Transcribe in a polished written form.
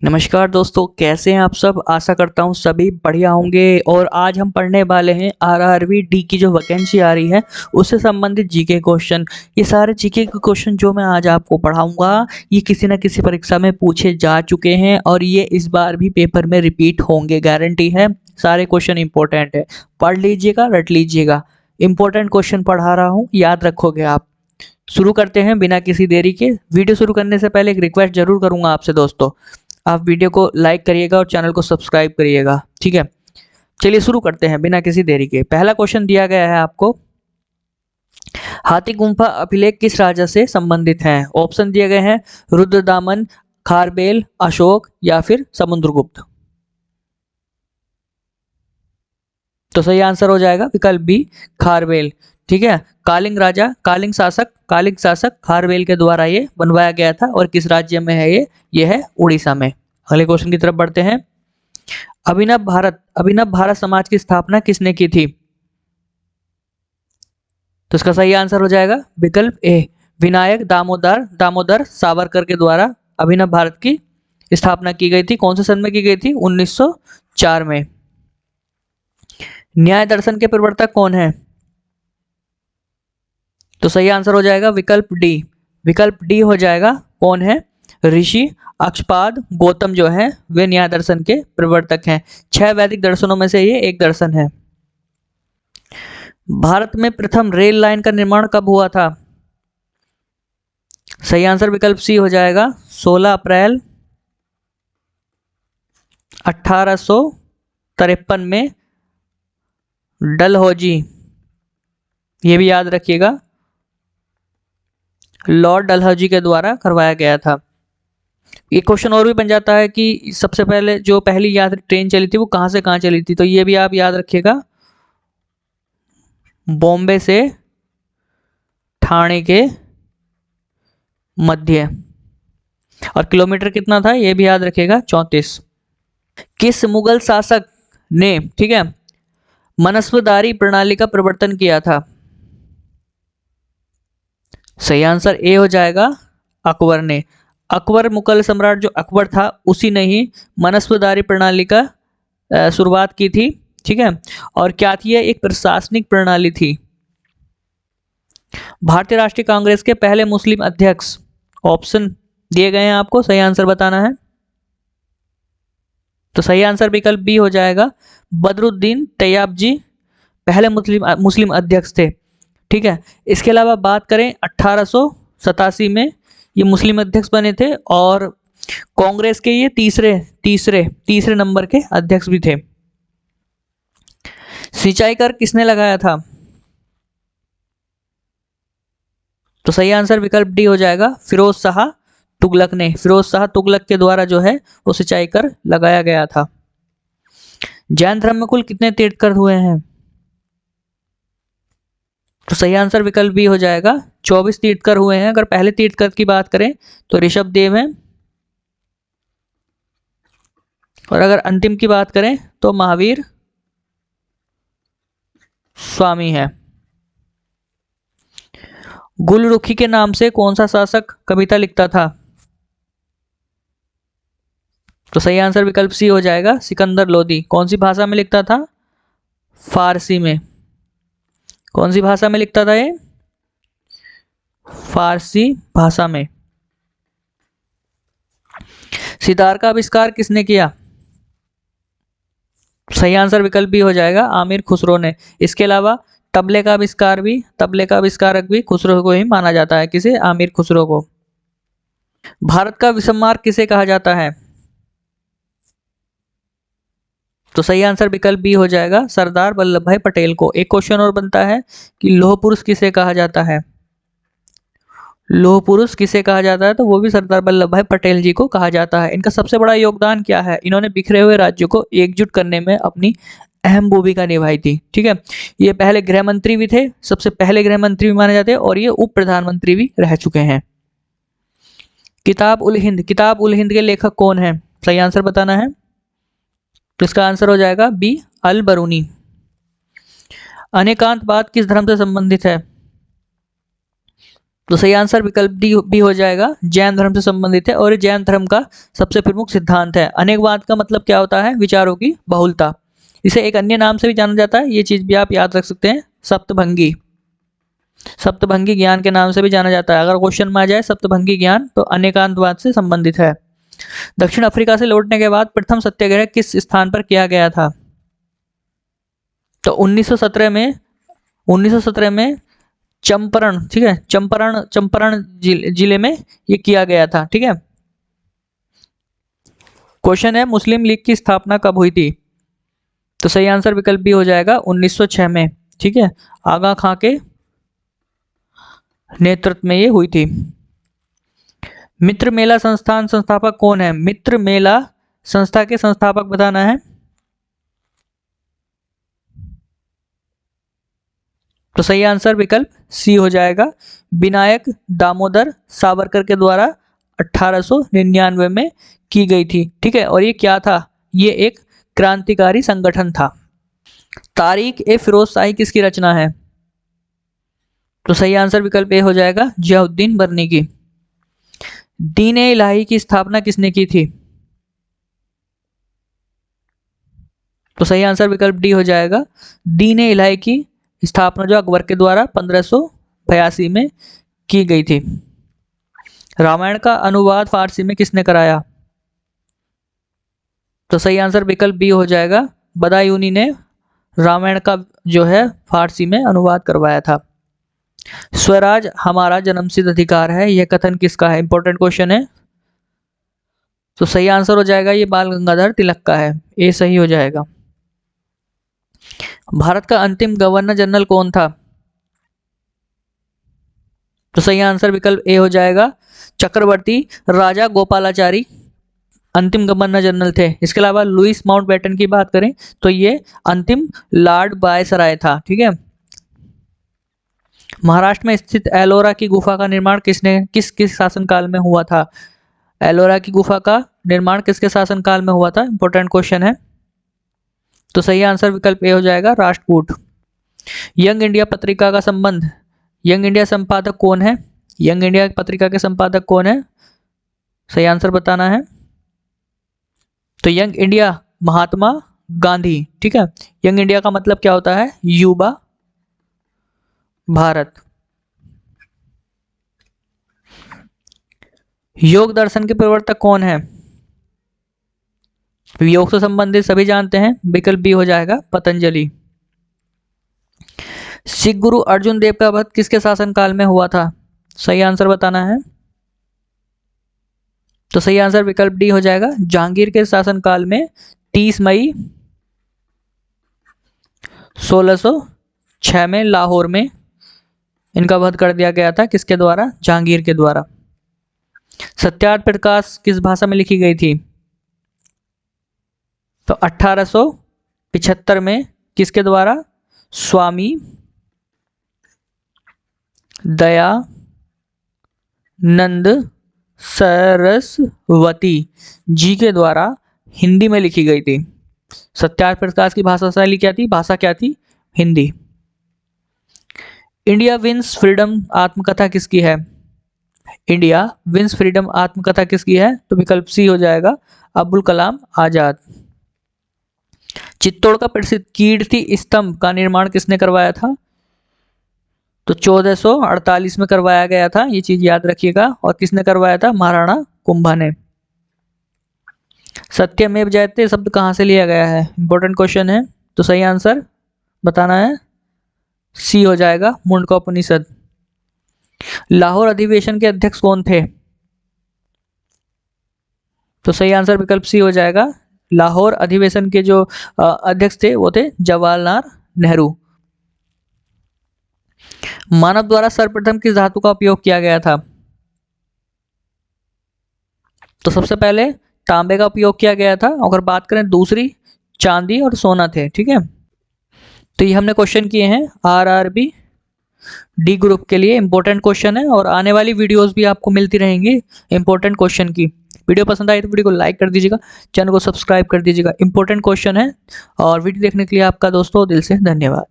नमस्कार दोस्तों, कैसे हैं आप सब। आशा करता हूँ सभी बढ़िया होंगे। और आज हम पढ़ने वाले हैं आरआरबी डी की जो वैकेंसी आ रही है उससे संबंधित जीके क्वेश्चन। ये सारे जीके के क्वेश्चन जो मैं आज आपको पढ़ाऊंगा ये किसी न किसी परीक्षा में पूछे जा चुके हैं और ये इस बार भी पेपर में रिपीट होंगे, गारंटी है। सारे क्वेश्चन इंपॉर्टेंट है, पढ़ लीजिएगा, रट लीजिएगा। इंपॉर्टेंट क्वेश्चन पढ़ा रहा हूँ, याद रखोगे आप। शुरू करते हैं बिना किसी देरी के। वीडियो शुरू करने से पहले एक रिक्वेस्ट जरूर करूंगा आपसे दोस्तों, आप वीडियो को लाइक करिएगा और चैनल को सब्सक्राइब करिएगा, ठीक है। चलिए शुरू करते हैं बिना किसी देरी के। पहला क्वेश्चन दिया गया है आपको, हाथी गुम्फा अभिलेख किस राजा से संबंधित है। ऑप्शन दिए गए हैं रुद्रदामन, खारबेल, अशोक या फिर समुद्रगुप्त। तो सही आंसर हो जाएगा विकल्प बी, खारबेल। ठीक है, कालिंग शासक खारबेल के द्वारा ये बनवाया गया था। और किस राज्य में है ये है उड़ीसा में। अगले क्वेश्चन की तरफ बढ़ते हैं। अभिनव भारत समाज की स्थापना किसने की थी। तो इसका सही आंसर हो जाएगा विकल्प ए, विनायक दामोदर सावरकर के द्वारा अभिनव भारत की स्थापना की गई थी। कौन से सन में की गई थी, 1904 में। न्याय दर्शन के प्रवर्तक कौन है। तो सही आंसर हो जाएगा विकल्प डी हो जाएगा। कौन है, ऋषि अक्षपाद गौतम जो है वे न्याय दर्शन के प्रवर्तक हैं। 6 वैदिक दर्शनों में से ये एक दर्शन है। भारत में प्रथम रेल लाइन का निर्माण कब हुआ था। सही आंसर विकल्प सी हो जाएगा, 16 अप्रैल 1853 में डलहौजी, ये भी याद रखिएगा, लॉर्ड डलहौजी के द्वारा करवाया गया था। एक क्वेश्चन और भी बन जाता है कि सबसे पहले जो पहली यात्री ट्रेन चली थी वो कहां से कहां चली थी। तो ये भी आप याद रखिएगा, बॉम्बे से ठाणे के मध्य। और किलोमीटर कितना था ये भी याद रखिएगा, 34। किस मुगल शासक ने, ठीक है, मनस्वदारी प्रणाली का प्रवर्तन किया था। सही आंसर ए हो जाएगा, अकबर ने। अकबर, मुगल सम्राट जो अकबर था उसी ने ही मनस्वदारी प्रणाली का शुरुआत की थी। ठीक है, और क्या थी, एक प्रशासनिक प्रणाली थी। भारतीय राष्ट्रीय कांग्रेस के पहले मुस्लिम अध्यक्ष, ऑप्शन दिए गए हैं आपको, सही आंसर बताना है। तो सही आंसर विकल्प बी हो जाएगा, बदरुद्दीन तैयब जी पहले मुस्लिम अध्यक्ष थे। ठीक है, इसके अलावा बात करें 1887 में ये मुस्लिम अध्यक्ष बने थे और कांग्रेस के ये तीसरे नंबर के अध्यक्ष भी थे। सिंचाई कर किसने लगाया था। तो सही आंसर विकल्प डी हो जाएगा, फिरोज शाह तुगलक ने। फिरोज शाह तुगलक के द्वारा जो है वो सिंचाई कर लगाया गया था। जैन धर्म में कुल कितने तीर्थंकर हुए हैं। तो सही आंसर विकल्प बी हो जाएगा, 24 तीर्थंकर हुए हैं। अगर पहले तीर्थंकर की बात करें तो ऋषभ देव है, और अगर अंतिम की बात करें तो महावीर स्वामी है। गुलरुखी के नाम से कौन सा शासक कविता लिखता था। तो सही आंसर विकल्प सी हो जाएगा, सिकंदर लोदी। कौन सी भाषा में लिखता था, फारसी में। कौन सी भाषा में लिखता था ये, फारसी भाषा में। सितार का आविष्कार किसने किया। सही आंसर विकल्प भी हो जाएगा, आमिर खुसरो ने। इसके अलावा तबले का आविष्कारक भी खुसरो को ही माना जाता है। किसे, आमिर खुसरो को। भारत का विषम मार्ग किसे कहा जाता है। तो सही आंसर विकल्प बी हो जाएगा, सरदार वल्लभ भाई पटेल को। एक क्वेश्चन और बनता है कि लौह पुरुष किसे कहा जाता है। लौह पुरुष किसे कहा जाता है, तो वो भी सरदार वल्लभ भाई पटेल जी को कहा जाता है। इनका सबसे बड़ा योगदान क्या है, इन्होंने बिखरे हुए राज्यों को एकजुट करने में अपनी अहम भूमिका निभाई थी। ठीक है, ये पहले गृह मंत्री भी थे, सबसे पहले गृह मंत्री भी माने जाते हैं, और ये उप प्रधानमंत्री भी रह चुके हैं। किताब उल हिंद के लेखक कौन है, सही आंसर बताना है। तो इसका आंसर हो जाएगा बी, अल बरूनी। अनेकांतवाद किस धर्म से संबंधित है। तो सही आंसर विकल्प डी भी हो जाएगा, जैन धर्म से संबंधित है और जैन धर्म का सबसे प्रमुख सिद्धांत है। अनेकवाद का मतलब क्या होता है? विचारों की बहुलता। इसे एक अन्य नाम से भी जाना जाता है, ये चीज भी आप याद रख सकते हैं, सप्तभंगी। सप्तभंगी ज्ञान के नाम से भी जाना जाता है। अगर क्वेश्चन में आ जाए सप्तभंगी ज्ञान तो अनेकांतवाद से संबंधित है। दक्षिण अफ्रीका से लौटने के बाद प्रथम सत्याग्रह किस स्थान पर किया गया था? तो 1917 में चंपारण, ठीक है, चंपारण जिले में ये किया गया था। ठीक है। क्वेश्चन है मुस्लिम लीग की स्थापना कब हुई थी? तो सही आंसर विकल्प भी हो जाएगा 1906 में। ठीक है, आगा खां के नेतृत्व में ये हुई थी। मित्र मेला संस्थान संस्थापक कौन है? मित्र मेला संस्था के संस्थापक बताना है। तो सही आंसर विकल्प सी हो जाएगा, विनायक दामोदर सावरकर के द्वारा 1899 में की गई थी। ठीक है, और ये क्या था? ये एक क्रांतिकारी संगठन था। तारीख ए फिरोज शाही किसकी रचना है? तो सही आंसर विकल्प ए हो जाएगा, जियाउद्दीन बरनी की। दीन ए इलाही की स्थापना किसने की थी? तो सही आंसर विकल्प डी हो जाएगा, दीन ए इलाही की स्थापना जो अकबर के द्वारा 1582 में की गई थी। रामायण का अनुवाद फारसी में किसने कराया? तो सही आंसर विकल्प बी हो जाएगा, बदायूनी ने रामायण का जो है फारसी में अनुवाद करवाया था। स्वराज हमारा जन्मसिद्ध अधिकार है, यह कथन किसका है? इंपॉर्टेंट क्वेश्चन है। तो सही आंसर हो जाएगा ये बाल गंगाधर तिलक का है, ए सही हो जाएगा। भारत का अंतिम गवर्नर जनरल कौन था? तो सही आंसर विकल्प ए हो जाएगा, चक्रवर्ती राजा गोपालाचारी अंतिम गवर्नर जनरल थे। इसके अलावा लुईस माउंटबेटन की बात करें तो ये अंतिम लॉर्ड वायसराय था। ठीक है। महाराष्ट्र में स्थित एलोरा की गुफा का निर्माण किस शासनकाल में हुआ था? एलोरा की गुफा का निर्माण किसके शासनकाल में हुआ था? इंपॉर्टेंट क्वेश्चन है। तो सही आंसर विकल्प ए हो जाएगा, राष्ट्रकूट। यंग इंडिया पत्रिका का संबंध, यंग इंडिया संपादक कौन है? यंग इंडिया पत्रिका के संपादक कौन है? सही आंसर बताना है। तो यंग इंडिया महात्मा गांधी। ठीक है, यंग इंडिया का मतलब क्या होता है? युवा भारत। योग दर्शन के प्रवर्तक कौन है? योग से संबंधित सभी जानते हैं, विकल्प बी हो जाएगा, पतंजलि। सिख गुरु अर्जुन देव का वध किसके शासनकाल में हुआ था? सही आंसर बताना है। तो सही आंसर विकल्प डी हो जाएगा, जहांगीर के शासनकाल में 30 मई 1606 में लाहौर में इनका वध कर दिया गया था। किसके द्वारा? जहांगीर के द्वारा। सत्यार्थ प्रकाश किस भाषा में लिखी गई थी? तो 1875 में किसके द्वारा? स्वामी दयानंद सरस्वती जी के द्वारा हिंदी में लिखी गई थी। सत्यार्थ प्रकाश की भाषा शैली क्या थी? भाषा क्या थी? हिंदी। इंडिया विंस फ्रीडम आत्मकथा किसकी है? इंडिया विंस फ्रीडम आत्मकथा किसकी है? तो विकल्प सी हो जाएगा, अब्दुल कलाम आजाद। चित्तौड़ का प्रसिद्ध कीर्ति स्तंभ का निर्माण किसने करवाया था? तो 1448 में करवाया गया था, ये चीज याद रखिएगा। और किसने करवाया था? महाराणा कुंभा ने। सत्यमेव जयते शब्द कहां से लिया गया है? इंपॉर्टेंट क्वेश्चन है। तो सही आंसर बताना है, सी हो जाएगा, मुंडका उपनिषद। लाहौर अधिवेशन के अध्यक्ष कौन थे? तो सही आंसर विकल्प सी हो जाएगा, लाहौर अधिवेशन के जो अध्यक्ष थे वो थे जवाहरलाल नेहरू। मानव द्वारा सर्वप्रथम किस धातु का उपयोग किया गया था? तो सबसे पहले तांबे का उपयोग किया गया था। अगर बात करें दूसरी, चांदी और सोना थे। ठीक है, तो ये हमने क्वेश्चन किए हैं आरआरबी डी ग्रुप के लिए। इंपॉर्टेंट क्वेश्चन है और आने वाली वीडियोस भी आपको मिलती रहेंगी इंपॉर्टेंट क्वेश्चन की। वीडियो पसंद आई तो वीडियो को लाइक कर दीजिएगा, चैनल को सब्सक्राइब कर दीजिएगा। इंपॉर्टेंट क्वेश्चन है और वीडियो देखने के लिए आपका दोस्तों दिल से धन्यवाद।